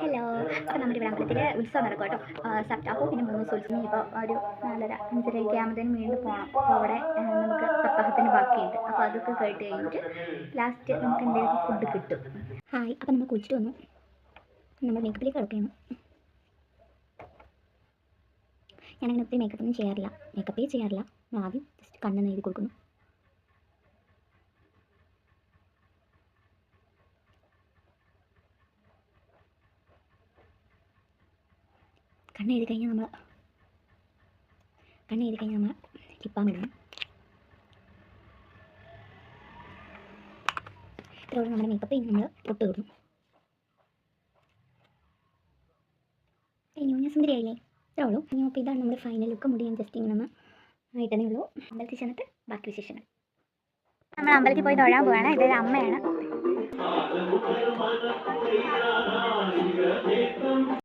Hello. അപ്പോൾ നമ്മുടെ ഇവിടെ അമ്പലത്തിൽ ഉത്സവം നടക്കും കേട്ടോ. സപ്താഹവും പിന്നെ 3 ദിവസം ഉത്സവം. ഇപ്പോൾ ഒരു 4:30 5:30 ആകുമ്പോഴത്തേനും വീണ്ടും പോകണം. അപ്പോൾ അവിടെ നമുക്ക് സപ്താഹത്തിന് ബാക്കിയുണ്ട്. അപ്പോൾ അതൊക്കെ കേട്ട് കഴിഞ്ഞിട്ട് ലാസ്റ്റ് നമുക്ക് എന്തെങ്കിലും ഫുഡ് കിട്ടും. ഹായ്. അപ്പോൾ നമ്മൾ കുളിച്ചിട്ട് വന്നു. നമ്മൾ മേക്കപ്പിലേക്ക് കിടക്കുകയാണ്. ഞാനങ്ങനെ ഒത്തിരി മേക്കപ്പൊന്നും ചെയ്യാറില്ല, മേക്കപ്പേ ചെയ്യാറില്ല. ആദ്യം ജസ്റ്റ് കണ്ണ് എഴുതി കൊടുക്കുന്നു. കണ്ണ് എഴുതി കഴിഞ്ഞാൽ നമ്മൾ ലിപ്പാൻ ഇടണം. ഇത്രയോളം നമ്മുടെ മേക്കപ്പ് നമ്മൾ പൊട്ട് കൊടുക്കും. കഴിഞ്ഞു, ഞാൻ സുന്ദരിയായില്ലേ? ഇത്രേ ഉള്ളൂ. ഇനി അപ്പോൾ ഇതാണ് നമ്മുടെ ഫൈനൽ ലുക്ക്. മുടി ഞാൻ ജസ്റ്റ് ഇങ്ങനെ ആയിട്ടേ ഉള്ളൂ. അമ്പലത്തിൽ ചെന്നിട്ട് ബാക്കി വിശേഷങ്ങൾ. നമ്മൾ അമ്പലത്തിൽ പോയി തൊഴാൻ പോവാണ്. ഇതൊരു അമ്മയാണ്.